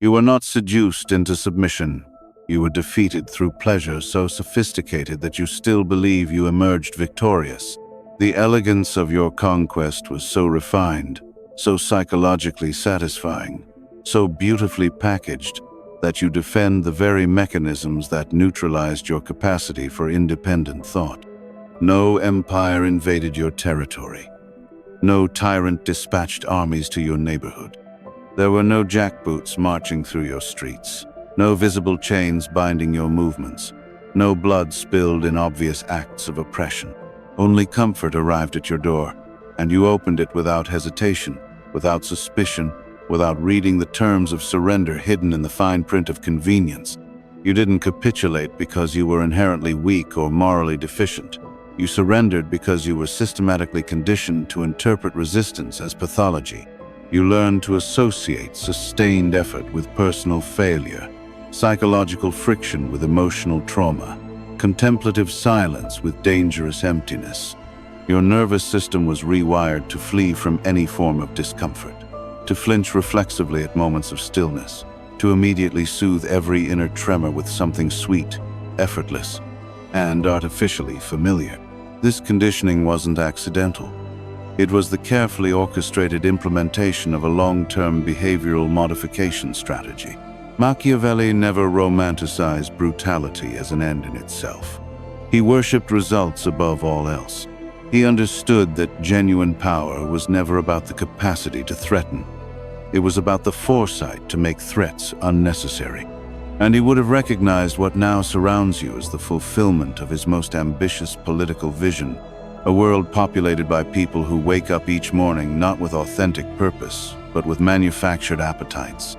You were not seduced into submission. You were defeated through pleasure so sophisticated that you still believe you emerged victorious. The elegance of your conquest was so refined, so psychologically satisfying, so beautifully packaged, that you defend the very mechanisms that neutralized your capacity for independent thought. No empire invaded your territory. No tyrant dispatched armies to your neighborhood. There were no jackboots marching through your streets, no visible chains binding your movements, no blood spilled in obvious acts of oppression. Only comfort arrived at your door, and you opened it without hesitation, without suspicion, without reading the terms of surrender hidden in the fine print of convenience. You didn't capitulate because you were inherently weak or morally deficient. You surrendered because you were systematically conditioned to interpret resistance as pathology. You learned to associate sustained effort with personal failure, psychological friction with emotional trauma, contemplative silence with dangerous emptiness. Your nervous system was rewired to flee from any form of discomfort, to flinch reflexively at moments of stillness, to immediately soothe every inner tremor with something sweet, effortless, and artificially familiar. This conditioning wasn't accidental. It was the carefully orchestrated implementation of a long-term behavioral modification strategy. Machiavelli never romanticized brutality as an end in itself. He worshipped results above all else. He understood that genuine power was never about the capacity to threaten. It was about the foresight to make threats unnecessary. And he would have recognized what now surrounds you as the fulfillment of his most ambitious political vision, a world populated by people who wake up each morning not with authentic purpose, but with manufactured appetites,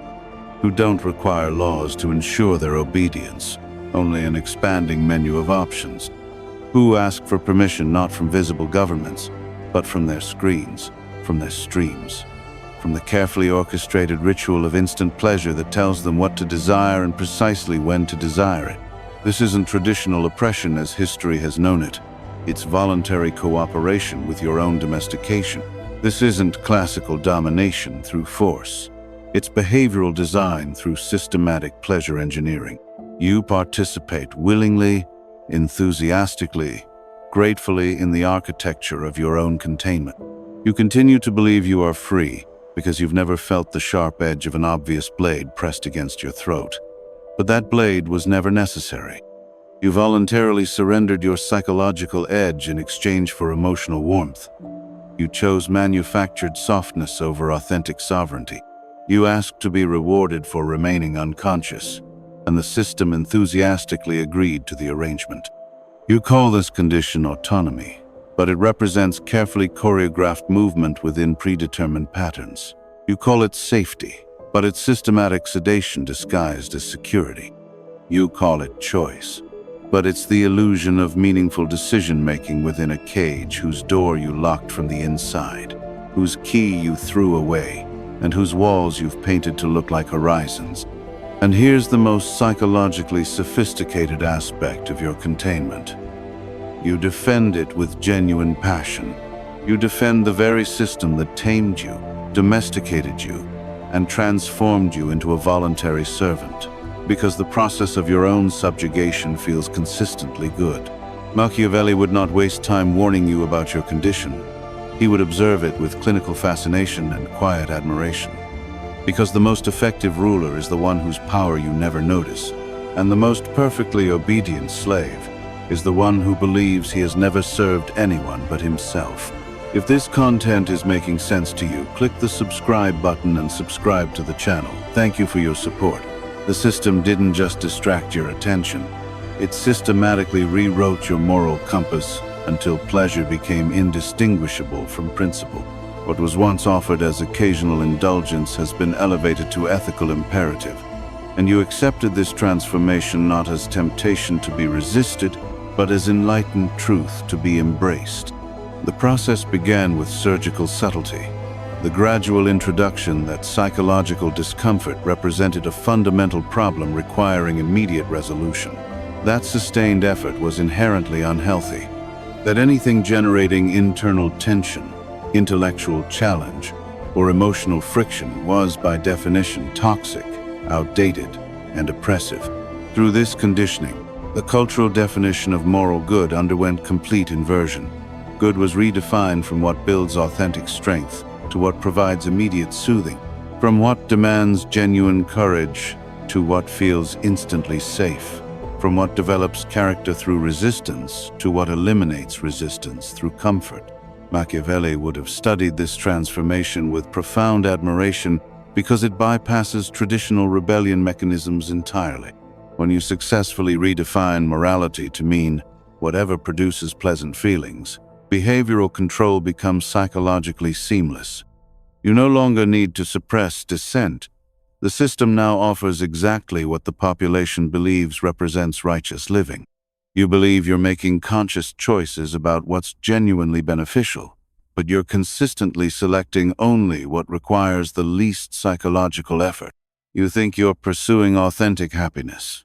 who don't require laws to ensure their obedience, only an expanding menu of options, who ask for permission not from visible governments, but from their screens, from their streams, from the carefully orchestrated ritual of instant pleasure that tells them what to desire and precisely when to desire it. This isn't traditional oppression as history has known it. It's voluntary cooperation with your own domestication. This isn't classical domination through force. It's behavioral design through systematic pleasure engineering. You participate willingly, enthusiastically, gratefully in the architecture of your own containment. You continue to believe you are free because you've never felt the sharp edge of an obvious blade pressed against your throat. But that blade was never necessary. You voluntarily surrendered your psychological edge in exchange for emotional warmth. You chose manufactured softness over authentic sovereignty. You asked to be rewarded for remaining unconscious, and the system enthusiastically agreed to the arrangement. You call this condition autonomy, but it represents carefully choreographed movement within predetermined patterns. You call it safety, but it's systematic sedation disguised as security. You call it choice, but it's the illusion of meaningful decision-making within a cage whose door you locked from the inside, whose key you threw away, and whose walls you've painted to look like horizons. And here's the most psychologically sophisticated aspect of your containment. You defend it with genuine passion. You defend the very system that tamed you, domesticated you, and transformed you into a voluntary servant, because the process of your own subjugation feels consistently good. Machiavelli would not waste time warning you about your condition. He would observe it with clinical fascination and quiet admiration. Because the most effective ruler is the one whose power you never notice, and the most perfectly obedient slave is the one who believes he has never served anyone but himself. If this content is making sense to you, click the subscribe button and subscribe to the channel. Thank you for your support. The system didn't just distract your attention. It systematically rewrote your moral compass until pleasure became indistinguishable from principle. What was once offered as occasional indulgence has been elevated to ethical imperative, and you accepted this transformation not as temptation to be resisted, but as enlightened truth to be embraced. The process began with surgical subtlety. The gradual introduction that psychological discomfort represented a fundamental problem requiring immediate resolution. That sustained effort was inherently unhealthy. That anything generating internal tension, intellectual challenge, or emotional friction was, by definition, toxic, outdated, and oppressive. Through this conditioning, the cultural definition of moral good underwent complete inversion. Good was redefined from what builds authentic strength to what provides immediate soothing, from what demands genuine courage to what feels instantly safe, from what develops character through resistance to what eliminates resistance through comfort. Machiavelli would have studied this transformation with profound admiration because it bypasses traditional rebellion mechanisms entirely. When you successfully redefine morality to mean whatever produces pleasant feelings, behavioral control becomes psychologically seamless. You no longer need to suppress dissent. The system now offers exactly what the population believes represents righteous living. You believe you're making conscious choices about what's genuinely beneficial, but you're consistently selecting only what requires the least psychological effort. You think you're pursuing authentic happiness,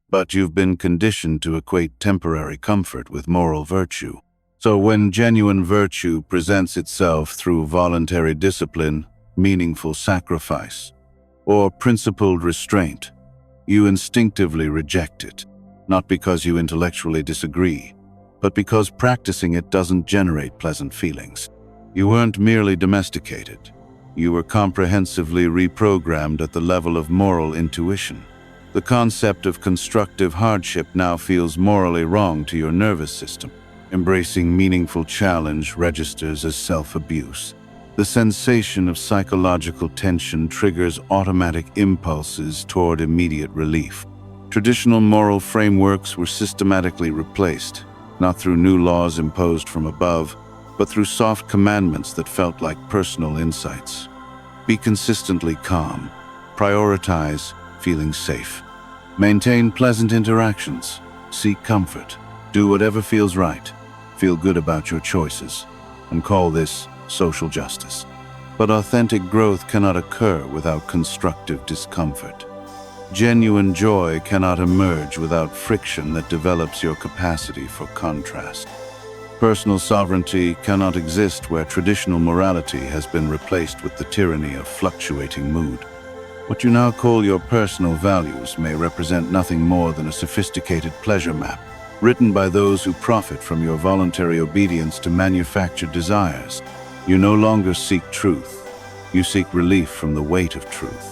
but you've been conditioned to equate temporary comfort with moral virtue. So when genuine virtue presents itself through voluntary discipline, meaningful sacrifice, or principled restraint, you instinctively reject it, not because you intellectually disagree, but because practicing it doesn't generate pleasant feelings. You weren't merely domesticated. You were comprehensively reprogrammed at the level of moral intuition. The concept of constructive hardship now feels morally wrong to your nervous system. Embracing meaningful challenge registers as self-abuse. The sensation of psychological tension triggers automatic impulses toward immediate relief. Traditional moral frameworks were systematically replaced, not through new laws imposed from above, but through soft commandments that felt like personal insights. Be consistently calm. Prioritize feeling safe. Maintain pleasant interactions. Seek comfort. Do whatever feels right. Feel good about your choices. And call this social justice. But authentic growth cannot occur without constructive discomfort. Genuine joy cannot emerge without friction that develops your capacity for contrast. Personal sovereignty cannot exist where traditional morality has been replaced with the tyranny of fluctuating mood. What you now call your personal values may represent nothing more than a sophisticated pleasure map, written by those who profit from your voluntary obedience to manufactured desires. You no longer seek truth. You seek relief from the weight of truth.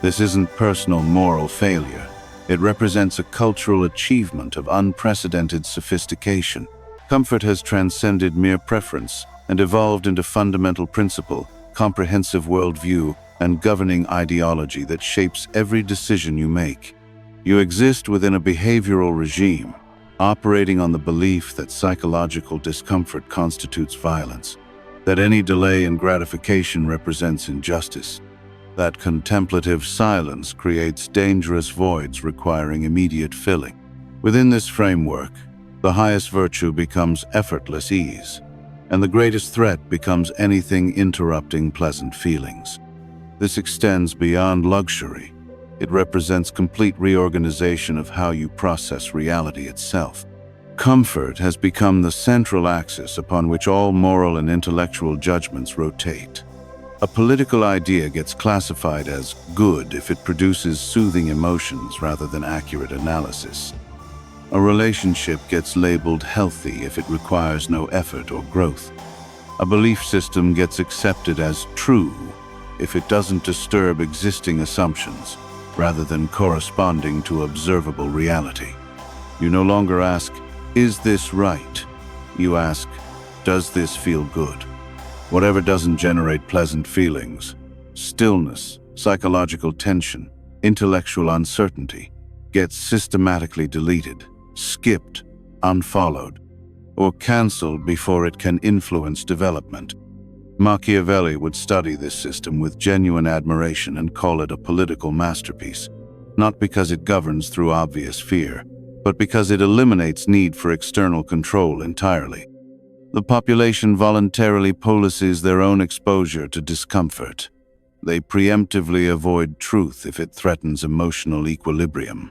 This isn't personal moral failure. It represents a cultural achievement of unprecedented sophistication. Comfort has transcended mere preference and evolved into fundamental principle, comprehensive worldview, and governing ideology that shapes every decision you make. You exist within a behavioral regime, operating on the belief that psychological discomfort constitutes violence, that any delay in gratification represents injustice, that contemplative silence creates dangerous voids requiring immediate filling. Within this framework, the highest virtue becomes effortless ease, and the greatest threat becomes anything interrupting pleasant feelings. This extends beyond luxury. It represents complete reorganization of how you process reality itself. Comfort has become the central axis upon which all moral and intellectual judgments rotate. A political idea gets classified as good if it produces soothing emotions rather than accurate analysis. A relationship gets labeled healthy if it requires no effort or growth. A belief system gets accepted as true if it doesn't disturb existing assumptions, rather than corresponding to observable reality. You no longer ask, "Is this right?" You ask, "Does this feel good?" Whatever doesn't generate pleasant feelings, stillness, psychological tension, intellectual uncertainty, gets systematically deleted, skipped, unfollowed, or cancelled before it can influence development. Machiavelli would study this system with genuine admiration and call it a political masterpiece, not because it governs through obvious fear, but because it eliminates need for external control entirely. The population voluntarily policies their own exposure to discomfort. They preemptively avoid truth if it threatens emotional equilibrium.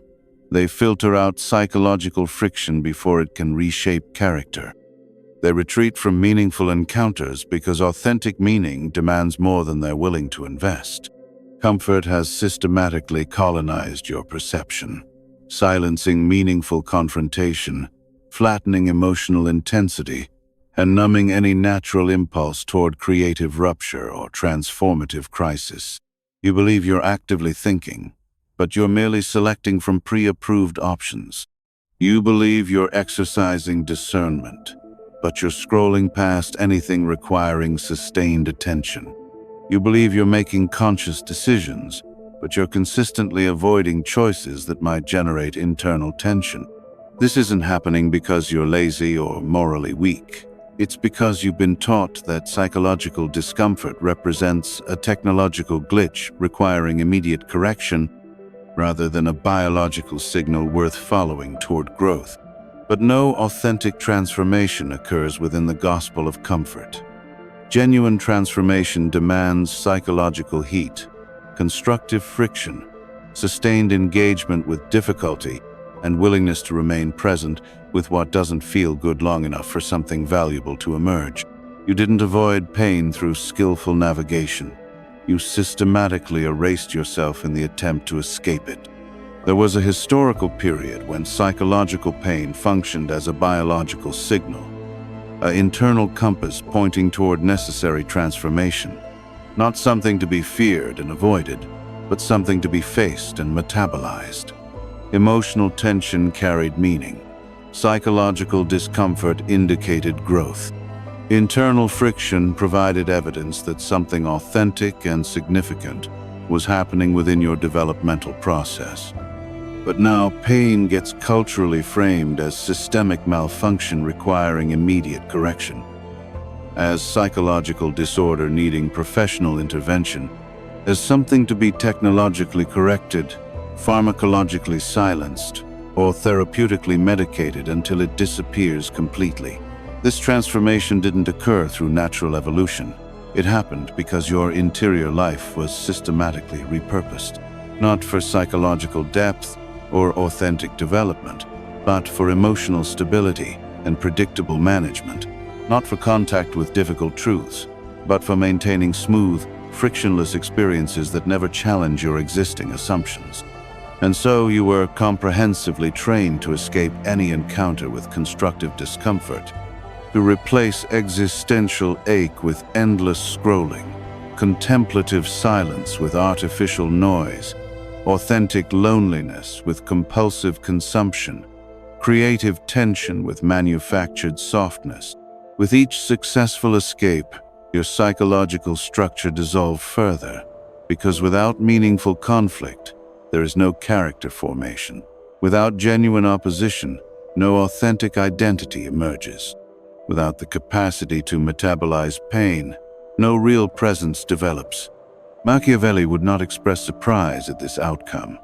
They filter out psychological friction before it can reshape character. They retreat from meaningful encounters because authentic meaning demands more than they're willing to invest. Comfort has systematically colonized your perception, silencing meaningful confrontation, flattening emotional intensity, and numbing any natural impulse toward creative rupture or transformative crisis. You believe you're actively thinking, but you're merely selecting from pre-approved options. You believe you're exercising discernment, but you're scrolling past anything requiring sustained attention. You believe you're making conscious decisions, but you're consistently avoiding choices that might generate internal tension. This isn't happening because you're lazy or morally weak. It's because you've been taught that psychological discomfort represents a technological glitch requiring immediate correction rather than a biological signal worth following toward growth. But no authentic transformation occurs within the gospel of comfort. Genuine transformation demands psychological heat, constructive friction, sustained engagement with difficulty, and willingness to remain present with what doesn't feel good long enough for something valuable to emerge. You didn't avoid pain through skillful navigation. You systematically erased yourself in the attempt to escape it. There was a historical period when psychological pain functioned as a biological signal, an internal compass pointing toward necessary transformation. Not something to be feared and avoided, but something to be faced and metabolized. Emotional tension carried meaning. Psychological discomfort indicated growth. Internal friction provided evidence that something authentic and significant was happening within your developmental process. But now pain gets culturally framed as systemic malfunction requiring immediate correction, as psychological disorder needing professional intervention, as something to be technologically corrected, pharmacologically silenced, or therapeutically medicated until it disappears completely. This transformation didn't occur through natural evolution. It happened because your interior life was systematically repurposed, not for psychological depth or authentic development, but for emotional stability and predictable management, not for contact with difficult truths, but for maintaining smooth, frictionless experiences that never challenge your existing assumptions. And so you were comprehensively trained to escape any encounter with constructive discomfort, to replace existential ache with endless scrolling, contemplative silence with artificial noise, authentic loneliness with compulsive consumption, creative tension with manufactured softness. With each successful escape, your psychological structure dissolved further, because without meaningful conflict, there is no character formation. Without genuine opposition, no authentic identity emerges. Without the capacity to metabolize pain, no real presence develops. Machiavelli would not express surprise at this outcome,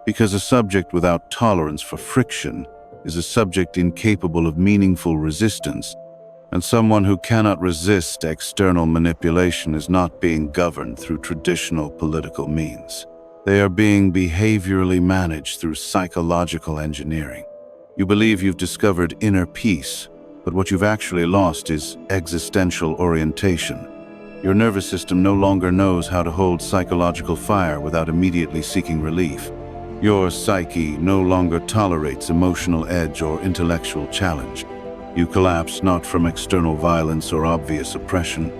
because a subject without tolerance for friction is a subject incapable of meaningful resistance, and someone who cannot resist external manipulation is not being governed through traditional political means. They are being behaviorally managed through psychological engineering. You believe you've discovered inner peace, but what you've actually lost is existential orientation. Your nervous system no longer knows how to hold psychological fire without immediately seeking relief. Your psyche no longer tolerates emotional edge or intellectual challenge. You collapse not from external violence or obvious oppression,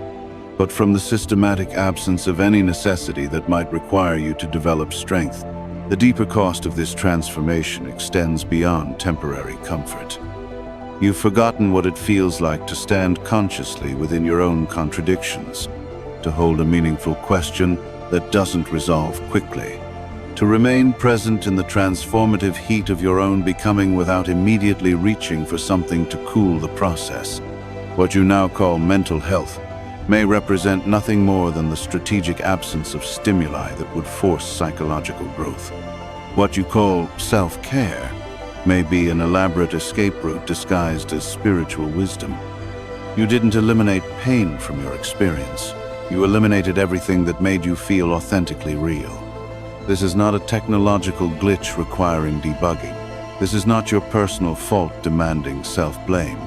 but from the systematic absence of any necessity that might require you to develop strength. The deeper cost of this transformation extends beyond temporary comfort. You've forgotten what it feels like to stand consciously within your own contradictions, to hold a meaningful question that doesn't resolve quickly, to remain present in the transformative heat of your own becoming without immediately reaching for something to cool the process. What you now call mental health may represent nothing more than the strategic absence of stimuli that would force psychological growth. What you call self-care may be an elaborate escape route disguised as spiritual wisdom. You didn't eliminate pain from your experience. You eliminated everything that made you feel authentically real. This is not a technological glitch requiring debugging. This is not your personal fault demanding self-blame.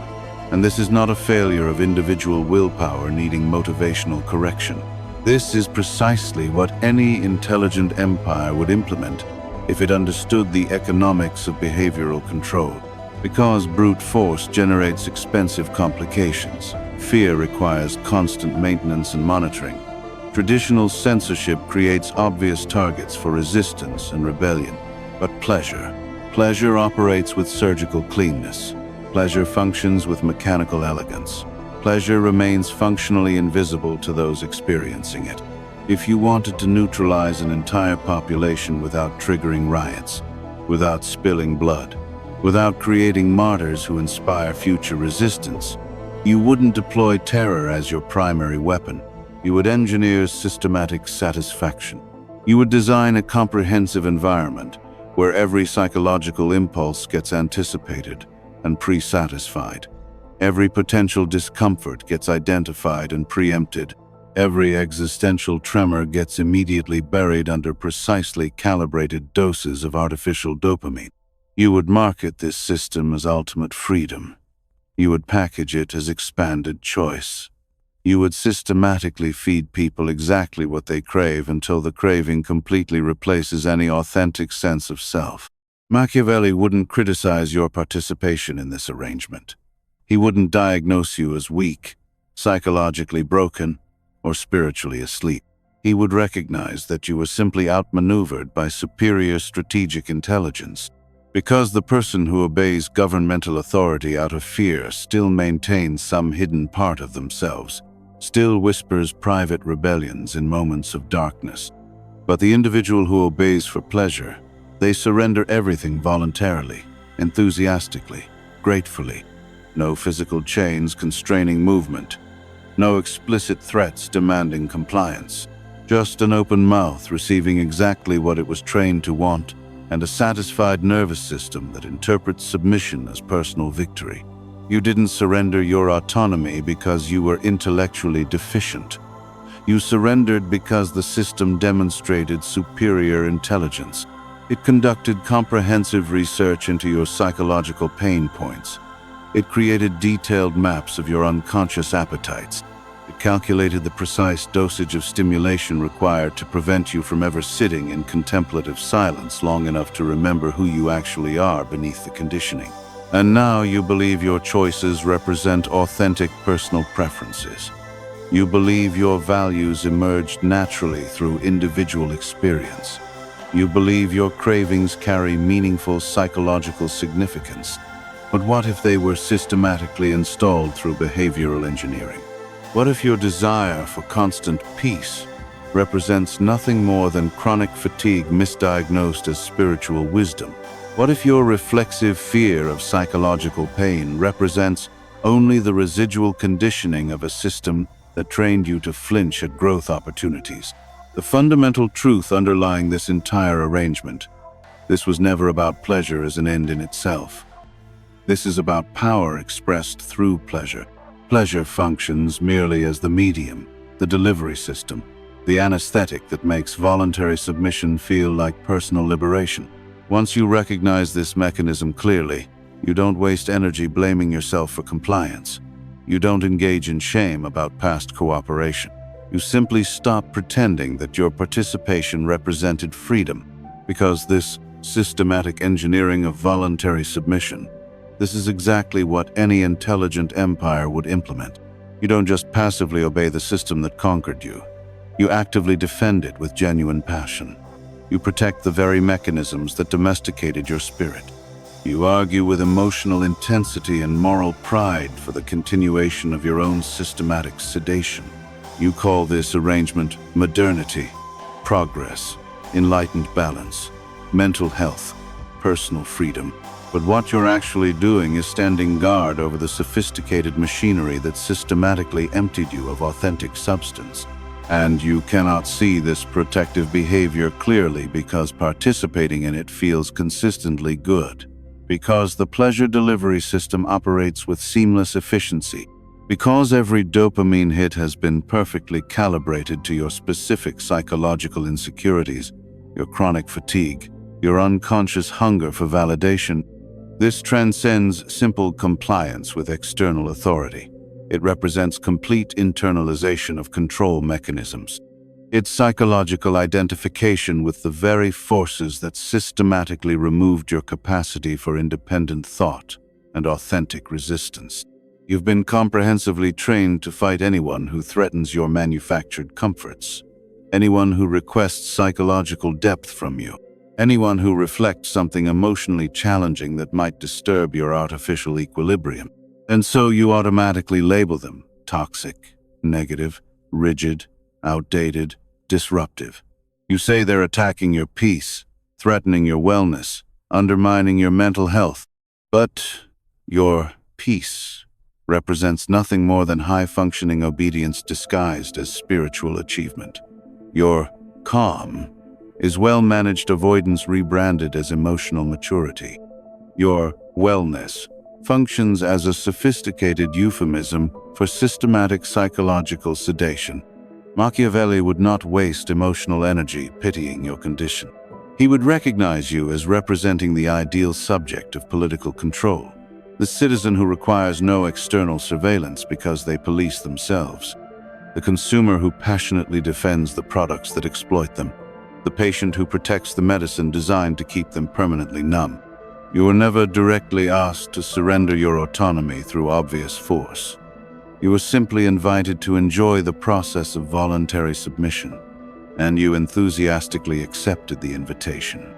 And this is not a failure of individual willpower needing motivational correction. This is precisely what any intelligent empire would implement if it understood the economics of behavioral control. Because brute force generates expensive complications, fear requires constant maintenance and monitoring. Traditional censorship creates obvious targets for resistance and rebellion. But pleasure operates with surgical cleanness. Pleasure functions with mechanical elegance. Pleasure remains functionally invisible to those experiencing it. If you wanted to neutralize an entire population without triggering riots, without spilling blood, without creating martyrs who inspire future resistance, you wouldn't deploy terror as your primary weapon. You would engineer systematic satisfaction. You would design a comprehensive environment where every psychological impulse gets anticipated and pre-satisfied. Every potential discomfort gets identified and preempted. Every existential tremor gets immediately buried under precisely calibrated doses of artificial dopamine. You would market this system as ultimate freedom. You would package it as expanded choice. You would systematically feed people exactly what they crave until the craving completely replaces any authentic sense of self. Machiavelli wouldn't criticize your participation in this arrangement. He wouldn't diagnose you as weak, psychologically broken, or spiritually asleep. He would recognize that you were simply outmaneuvered by superior strategic intelligence. Because the person who obeys governmental authority out of fear still maintains some hidden part of themselves, still whispers private rebellions in moments of darkness. But the individual who obeys for pleasure, they surrender everything voluntarily, enthusiastically, gratefully. No physical chains constraining movement. No explicit threats demanding compliance. Just an open mouth receiving exactly what it was trained to want, and a satisfied nervous system that interprets submission as personal victory. You didn't surrender your autonomy because you were intellectually deficient. You surrendered because the system demonstrated superior intelligence. It conducted comprehensive research into your psychological pain points. It created detailed maps of your unconscious appetites. It calculated the precise dosage of stimulation required to prevent you from ever sitting in contemplative silence long enough to remember who you actually are beneath the conditioning. And now you believe your choices represent authentic personal preferences. You believe your values emerged naturally through individual experience. You believe your cravings carry meaningful psychological significance. But what if they were systematically installed through behavioral engineering? What if your desire for constant peace represents nothing more than chronic fatigue misdiagnosed as spiritual wisdom? What if your reflexive fear of psychological pain represents only the residual conditioning of a system that trained you to flinch at growth opportunities? The fundamental truth underlying this entire arrangement: this was never about pleasure as an end in itself. This is about power expressed through pleasure. Pleasure functions merely as the medium, the delivery system, the anesthetic that makes voluntary submission feel like personal liberation. Once you recognize this mechanism clearly, you don't waste energy blaming yourself for compliance. You don't engage in shame about past cooperation. You simply stop pretending that your participation represented freedom, because this systematic engineering of voluntary submission, this is exactly what any intelligent empire would implement. You don't just passively obey the system that conquered you. You actively defend it with genuine passion. You protect the very mechanisms that domesticated your spirit. You argue with emotional intensity and moral pride for the continuation of your own systematic sedation. You call this arrangement modernity, progress, enlightened balance, mental health, personal freedom. But what you're actually doing is standing guard over the sophisticated machinery that systematically emptied you of authentic substance. And you cannot see this protective behavior clearly because participating in it feels consistently good. Because the pleasure delivery system operates with seamless efficiency. Because every dopamine hit has been perfectly calibrated to your specific psychological insecurities, your chronic fatigue, your unconscious hunger for validation. This transcends simple compliance with external authority. It represents complete internalization of control mechanisms. It's psychological identification with the very forces that systematically removed your capacity for independent thought and authentic resistance. You've been comprehensively trained to fight anyone who threatens your manufactured comforts, anyone who requests psychological depth from you, anyone who reflects something emotionally challenging that might disturb your artificial equilibrium. And so you automatically label them toxic, negative, rigid, outdated, disruptive. You say they're attacking your peace, threatening your wellness, undermining your mental health. But your peace represents nothing more than high-functioning obedience disguised as spiritual achievement. Your calm is well-managed avoidance rebranded as emotional maturity. Your wellness functions as a sophisticated euphemism for systematic psychological sedation. Machiavelli would not waste emotional energy pitying your condition. He would recognize you as representing the ideal subject of political control, the citizen who requires no external surveillance because they police themselves, the consumer who passionately defends the products that exploit them, the patient who protects the medicine designed to keep them permanently numb. You were never directly asked to surrender your autonomy through obvious force. You were simply invited to enjoy the process of voluntary submission, and you enthusiastically accepted the invitation.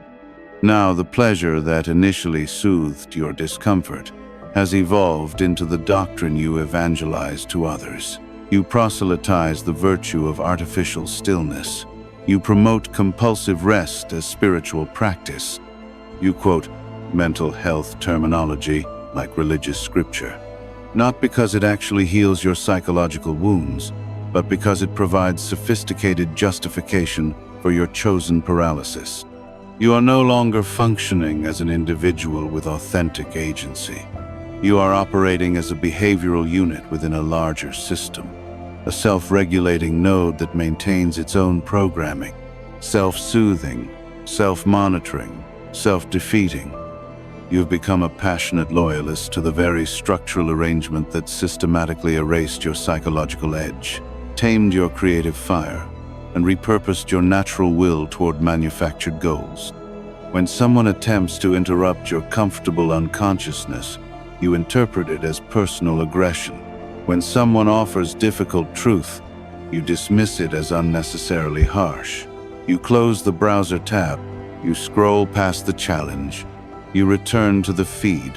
Now, the pleasure that initially soothed your discomfort has evolved into the doctrine you evangelize to others. You proselytize the virtue of artificial stillness. You promote compulsive rest as spiritual practice. You quote mental health terminology like religious scripture, not because it actually heals your psychological wounds, but because it provides sophisticated justification for your chosen paralysis. You are no longer functioning as an individual with authentic agency. You are operating as a behavioral unit within a larger system, a self-regulating node that maintains its own programming, self-soothing, self-monitoring, self-defeating. You've become a passionate loyalist to the very structural arrangement that systematically erased your psychological edge, tamed your creative fire, and repurposed your natural will toward manufactured goals. When someone attempts to interrupt your comfortable unconsciousness, you interpret it as personal aggression. When someone offers difficult truth, you dismiss it as unnecessarily harsh. You close the browser tab, you scroll past the challenge, you return to the feed,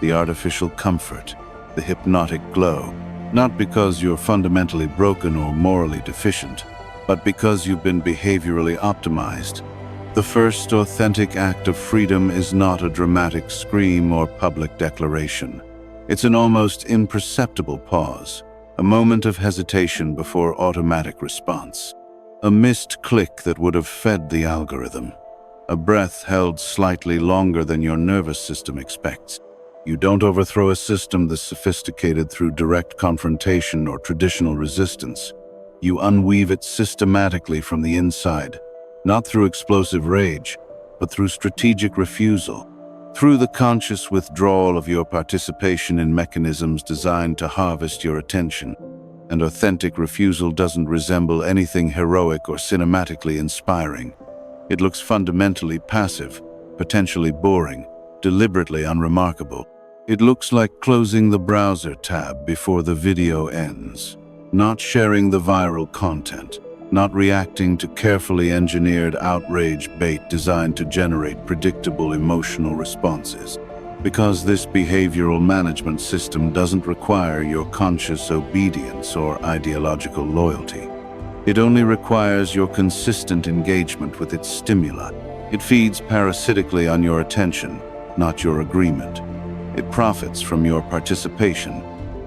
the artificial comfort, the hypnotic glow, not because you're fundamentally broken or morally deficient, but because you've been behaviorally optimized. The first authentic act of freedom is not a dramatic scream or public declaration. It's an almost imperceptible pause, a moment of hesitation before automatic response, a missed click that would have fed the algorithm, a breath held slightly longer than your nervous system expects. You don't overthrow a system this sophisticated through direct confrontation or traditional resistance. You unweave it systematically from the inside, not through explosive rage, but through strategic refusal, through the conscious withdrawal of your participation in mechanisms designed to harvest your attention. And authentic refusal doesn't resemble anything heroic or cinematically inspiring. It looks fundamentally passive, potentially boring, deliberately unremarkable. It looks like closing the browser tab before the video ends, not sharing the viral content, not reacting to carefully engineered outrage bait designed to generate predictable emotional responses. Because this behavioral management system doesn't require your conscious obedience or ideological loyalty. It only requires your consistent engagement with its stimuli. It feeds parasitically on your attention, not your agreement. It profits from your participation,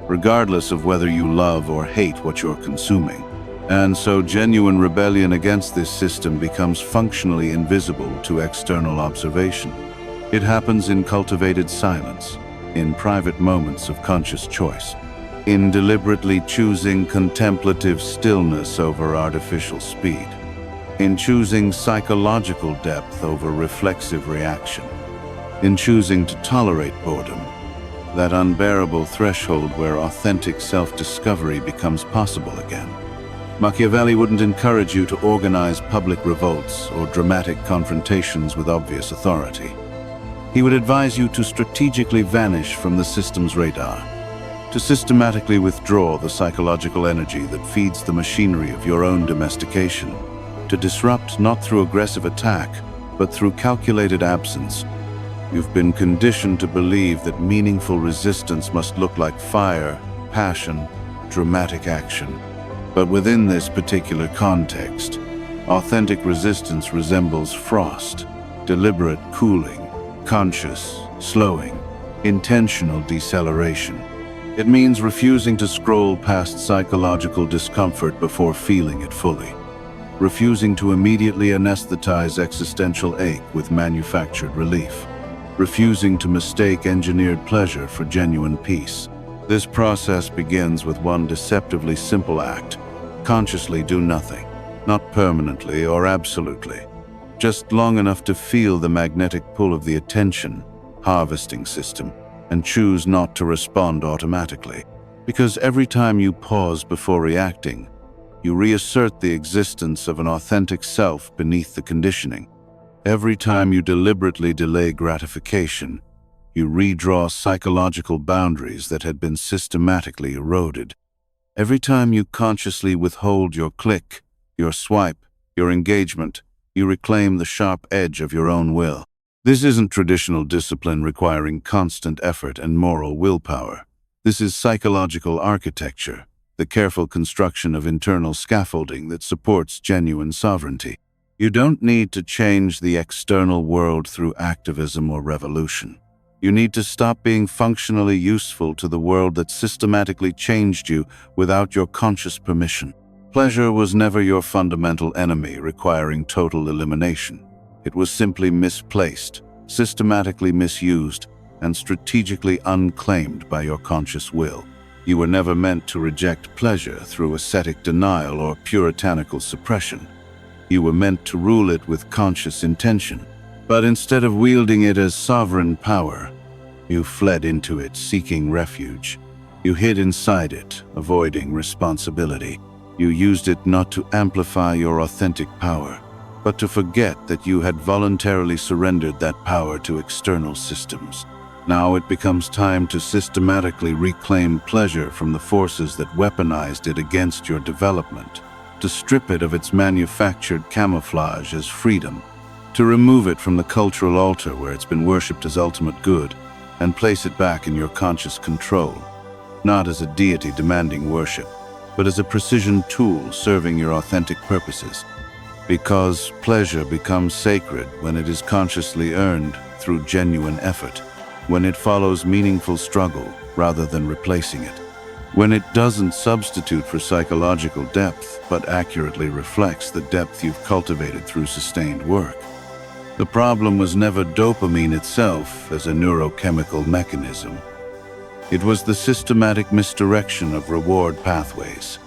regardless of whether you love or hate what you're consuming. And so genuine rebellion against this system becomes functionally invisible to external observation. It happens in cultivated silence, in private moments of conscious choice, in deliberately choosing contemplative stillness over artificial speed, in choosing psychological depth over reflexive reaction, in choosing to tolerate boredom, that unbearable threshold where authentic self-discovery becomes possible again. Machiavelli wouldn't encourage you to organize public revolts or dramatic confrontations with obvious authority. He would advise you to strategically vanish from the system's radar, to systematically withdraw the psychological energy that feeds the machinery of your own domestication, to disrupt not through aggressive attack, but through calculated absence. You've been conditioned to believe that meaningful resistance must look like fire, passion, dramatic action. But within this particular context, authentic resistance resembles frost, deliberate cooling, conscious slowing, intentional deceleration. It means refusing to scroll past psychological discomfort before feeling it fully, refusing to immediately anesthetize existential ache with manufactured relief, refusing to mistake engineered pleasure for genuine peace. This process begins with one deceptively simple act: consciously do nothing, not permanently or absolutely, just long enough to feel the magnetic pull of the attention harvesting system and choose not to respond automatically. Because every time you pause before reacting, you reassert the existence of an authentic self beneath the conditioning. Every time you deliberately delay gratification, you redraw psychological boundaries that had been systematically eroded. Every time you consciously withhold your click, your swipe, your engagement, you reclaim the sharp edge of your own will. This isn't traditional discipline requiring constant effort and moral willpower. This is psychological architecture, the careful construction of internal scaffolding that supports genuine sovereignty. You don't need to change the external world through activism or revolution. You need to stop being functionally useful to the world that systematically changed you without your conscious permission. Pleasure was never your fundamental enemy requiring total elimination. It was simply misplaced, systematically misused, and strategically unclaimed by your conscious will. You were never meant to reject pleasure through ascetic denial or puritanical suppression. You were meant to rule it with conscious intention. But instead of wielding it as sovereign power, you fled into it seeking refuge. You hid inside it, avoiding responsibility. You used it not to amplify your authentic power, but to forget that you had voluntarily surrendered that power to external systems. Now it becomes time to systematically reclaim pleasure from the forces that weaponized it against your development, to strip it of its manufactured camouflage as freedom, to remove it from the cultural altar where it's been worshipped as ultimate good, and place it back in your conscious control, not as a deity demanding worship, but as a precision tool serving your authentic purposes. Because pleasure becomes sacred when it is consciously earned through genuine effort, when it follows meaningful struggle rather than replacing it, when it doesn't substitute for psychological depth but accurately reflects the depth you've cultivated through sustained work. The problem was never dopamine itself as a neurochemical mechanism. It was the systematic misdirection of reward pathways.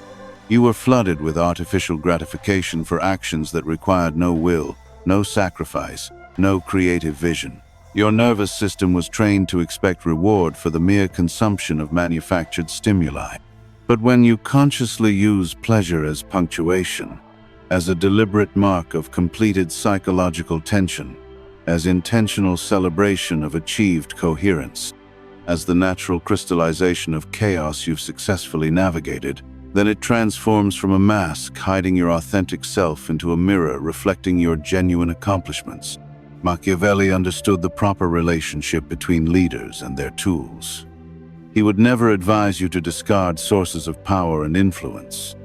You were flooded with artificial gratification for actions that required no will, no sacrifice, no creative vision. Your nervous system was trained to expect reward for the mere consumption of manufactured stimuli. But when you consciously use pleasure as punctuation, as a deliberate mark of completed psychological tension, as intentional celebration of achieved coherence, as the natural crystallization of chaos you've successfully navigated, then it transforms from a mask hiding your authentic self into a mirror reflecting your genuine accomplishments. Machiavelli understood the proper relationship between leaders and their tools. He would never advise you to discard sources of power and influence,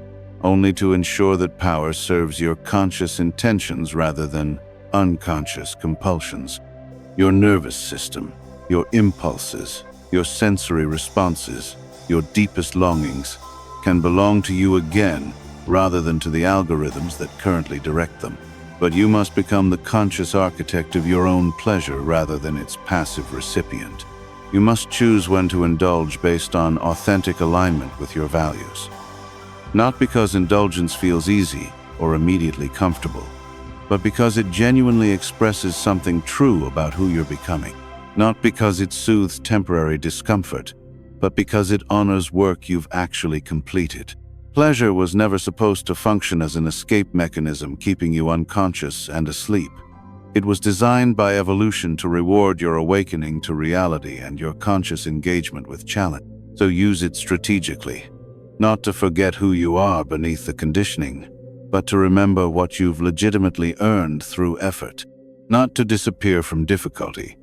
only to ensure that power serves your conscious intentions rather than unconscious compulsions. Your nervous system, your impulses, your sensory responses, your deepest longings can belong to you again rather than to the algorithms that currently direct them. But you must become the conscious architect of your own pleasure rather than its passive recipient. You must choose when to indulge based on authentic alignment with your values. Not because indulgence feels easy or immediately comfortable, but because it genuinely expresses something true about who you're becoming. Not because it soothes temporary discomfort, but because it honors work you've actually completed. Pleasure was never supposed to function as an escape mechanism keeping you unconscious and asleep. It was designed by evolution to reward your awakening to reality and your conscious engagement with challenge. So use it strategically, not to forget who you are beneath the conditioning, but to remember what you've legitimately earned through effort. Not to disappear from difficulty,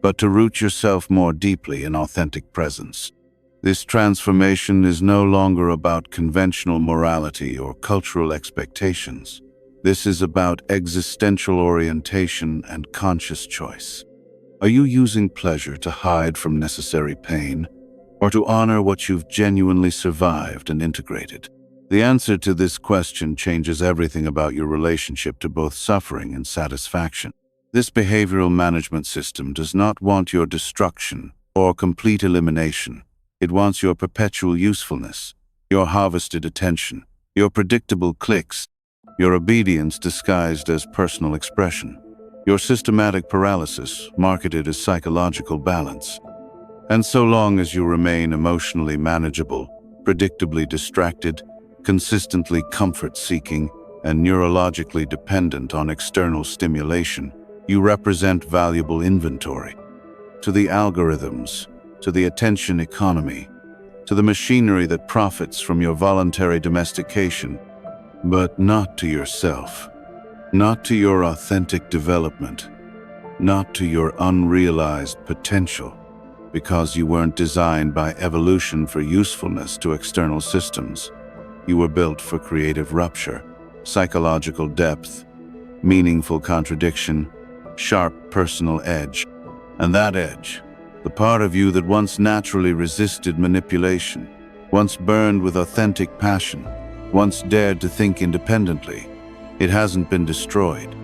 but to root yourself more deeply in authentic presence. This transformation is no longer about conventional morality or cultural expectations. This is about existential orientation and conscious choice. Are you using pleasure to hide from necessary pain, or to honor what you've genuinely survived and integrated? The answer to this question changes everything about your relationship to both suffering and satisfaction. This behavioral management system does not want your destruction or complete elimination. It wants your perpetual usefulness, your harvested attention, your predictable clicks, your obedience disguised as personal expression, your systematic paralysis marketed as psychological balance. And so long as you remain emotionally manageable, predictably distracted, consistently comfort-seeking, and neurologically dependent on external stimulation, you represent valuable inventory. To the algorithms, to the attention economy, to the machinery that profits from your voluntary domestication, but not to yourself, not to your authentic development, not to your unrealized potential, because you weren't designed by evolution for usefulness to external systems. You were built for creative rupture, psychological depth, meaningful contradiction, sharp personal edge. And that edge, the part of you that once naturally resisted manipulation, once burned with authentic passion, once dared to think independently, it hasn't been destroyed.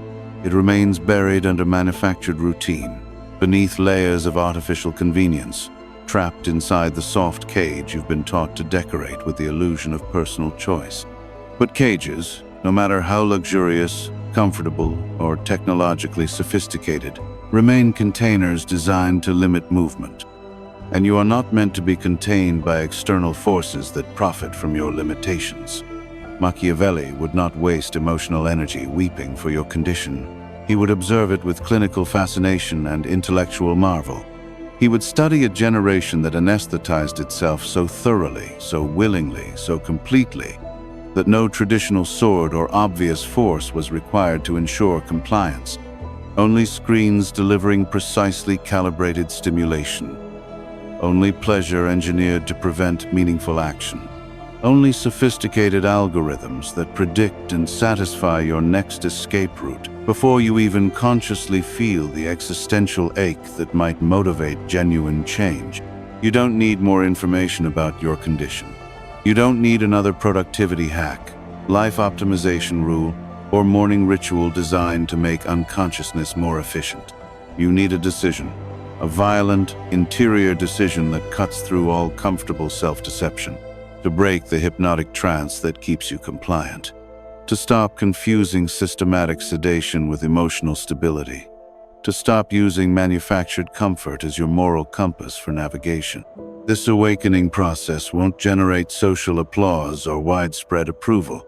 It remains buried under manufactured routine, beneath layers of artificial convenience, trapped inside the soft cage you've been taught to decorate with the illusion of personal choice. But cages, no matter how luxurious, comfortable, or technologically sophisticated, remain containers designed to limit movement. And you are not meant to be contained by external forces that profit from your limitations. Machiavelli would not waste emotional energy weeping for your condition. He would observe it with clinical fascination and intellectual marvel. He would study a generation that anesthetized itself so thoroughly, so willingly, so completely, that no traditional sword or obvious force was required to ensure compliance. Only screens delivering precisely calibrated stimulation. Only pleasure engineered to prevent meaningful action. Only sophisticated algorithms that predict and satisfy your next escape route before you even consciously feel the existential ache that might motivate genuine change. You don't need more information about your condition. You don't need another productivity hack, life optimization rule, or morning ritual designed to make unconsciousness more efficient. You need a decision, a violent, interior decision that cuts through all comfortable self-deception, to break the hypnotic trance that keeps you compliant, to stop confusing systematic sedation with emotional stability, to stop using manufactured comfort as your moral compass for navigation. This awakening process won't generate social applause or widespread approval.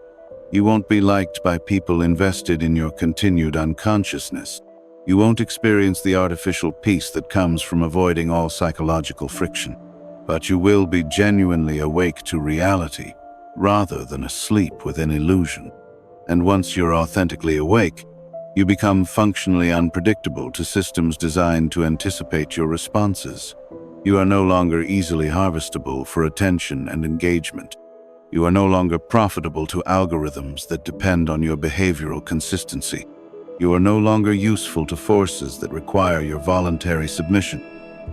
You won't be liked by people invested in your continued unconsciousness. You won't experience the artificial peace that comes from avoiding all psychological friction. But you will be genuinely awake to reality, rather than asleep with an illusion. And once you're authentically awake, you become functionally unpredictable to systems designed to anticipate your responses. You are no longer easily harvestable for attention and engagement. You are no longer profitable to algorithms that depend on your behavioral consistency. You are no longer useful to forces that require your voluntary submission.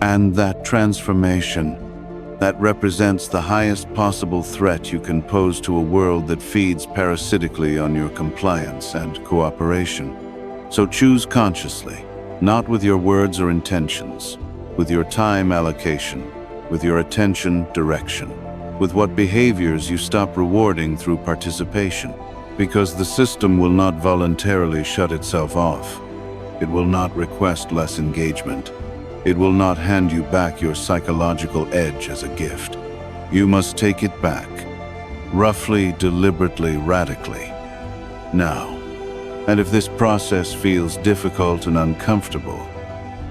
And that transformation, that represents the highest possible threat you can pose to a world that feeds parasitically on your compliance and cooperation. So choose consciously, not with your words or intentions, with your time allocation, with your attention direction, with what behaviors you stop rewarding through participation, because the system will not voluntarily shut itself off. It will not request less engagement. It will not hand you back your psychological edge as a gift. You must take it back. roughly, deliberately, radically. Now, and if this process feels difficult and uncomfortable,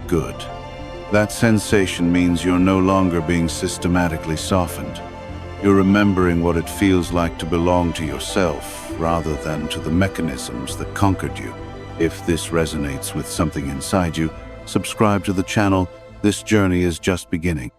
good. That sensation means you're no longer being systematically softened. You're remembering what it feels like to belong to yourself rather than to the mechanisms that conquered you. If this resonates with something inside you, subscribe to the channel. This journey is just beginning.